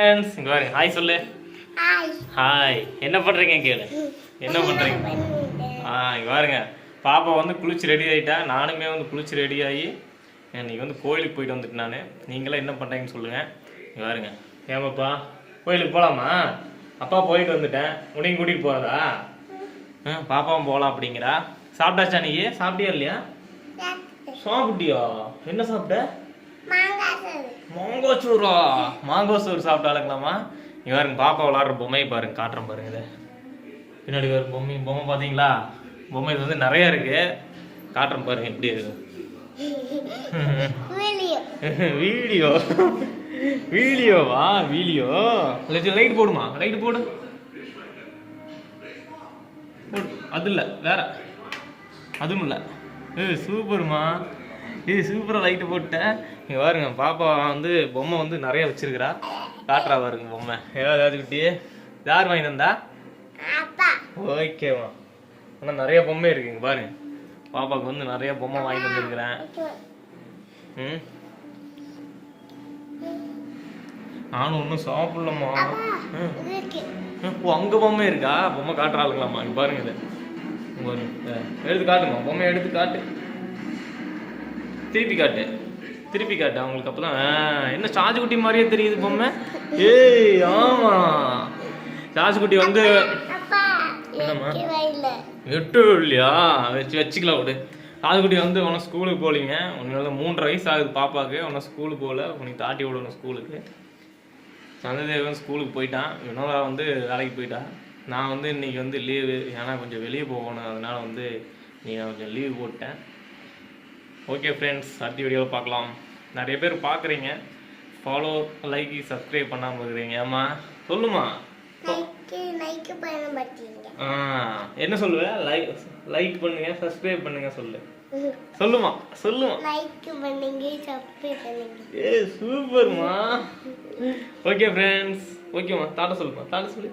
Friends இங்க பாருங்க hi சொல்லு. ஹாய் என்ன பண்றீங்க கேளு. என்ன பண்றீங்க? இங்க பாருங்க பாப்பா வந்து குளிச்சு ரெடி ஆயிட்டா. நானுமே வந்து குளிச்சு ரெடி ஆகி இன்னைக்கு வந்து கோயிலுக்கு போயிட்டு வந்துட்டு நான். நீங்களாம் என்ன பண்றீங்கன்னு சொல்லுங்க. இங்க பாருங்க ஏமாப்பா கோயிலுக்கு போகலாமா? அப்பா போயிட்டு வந்துட்டேன். உன்னையும் கூட்டிகிட்டு போகிறதா? பாப்பாவும் போகலாம் அப்படிங்கிறா. சாப்பிட்டாச்சா நீ? சாப்பிட்டியா இல்லையா? சாப்பிட்டியா? என்ன சாப்பிட்ட? மாங்காய் சோறா? மாங்காய் சோறு சாப்பிட்டாலுங்களாமா? இங்கே பாருங்க பாப்பா விளாட்ற பொம்மையை பாருங்க, காட்டுறேன் பாருங்க. இதை பின்னாடி வர பொம்மை பார்த்தீங்களா? பொம்மை இது வந்து நிறைய இருக்கு. காட்டுறேன் பாருங்க எப்படி இருக்கு. வீடியோவா? வீடியோ லைட் போடுமா? லைட் போடு. அது இல்லை வேற, அதுவும் இல்லை. சூப்பர்மா. சூப்பராக லைட்டு போட்டேன். இங்கே பாருங்க பாப்பா வந்து பொம்மை வந்து நிறைய வச்சிருக்கிறா. காட்டுறா பாருங்க பொம்மை. ஏதாவது குட்டி யார் வாங்கி தந்தா? ஓகேவா. ஆனால் நிறைய பொம்மை இருக்குங்க பாருங்க. பாப்பாவுக்கு வந்து நிறைய பொம்மை வாங்கி தந்துருக்கிறேன். நானும் ஒன்றும் சாப்பிடலம்மா. ஓ அங்கே பொம்மை இருக்கா? பொம்மை காட்டுறாளுங்களாம்மா? இங்கே பாருங்க இது எடுத்து காட்டுமா. பொம்மையை எடுத்து காட்டு. திருப்பி காட்டு, திருப்பி காட்டு அவங்களுக்கு. அப்பதான் என்ன சார்ஜ் குட்டி மாதிரியே தெரியுது பொம்மை. ஏய் ஆமா சார்ஜ் குட்டி வந்து என்னம்மா எட்டு இல்லையா? வச்சுக்கலாம் விடு. சார்ஜ் குட்டி வந்து உனக்கு ஸ்கூலுக்கு போகலிங்க. உன்னால 3.5 வயசு ஆகுது பாப்பாவுக்கு. உன்னை ஸ்கூலுக்கு போகல. உனக்கு தாட்டி விடணும் ஸ்கூலுக்கு. சந்திரதேவன் ஸ்கூலுக்கு போயிட்டான். வினோதா வந்து வேலைக்கு போயிட்டான். நான் வந்து இன்னைக்கு வந்து லீவு. ஏன்னா கொஞ்சம் வெளியே போகணும். அதனால வந்து நான் கொஞ்சம் லீவு போட்டேன். ஓகே ஃப்ரெண்ட்ஸ், அடுத்த வீடியோவில் பார்க்கலாம். நிறைய பேர் பார்க்குறீங்க, ஃபாலோ லைக் சப்ஸ்கிரைப் பண்ணாமல் இருக்கிறீங்க. ஏம்மா சொல்லுமா? என்ன சொல்லுவேன்? லைக் பண்ணுங்க, சப்ஸ்கிரைப் பண்ணுங்க சொல்லு. சொல்லுமா சொல்லுமா. சூப்பர்மா. ஓகே ஃப்ரெண்ட்ஸ், ஓகேம்மா. டாட்டா சொல்லுமா. டாட்டா சொல்லு.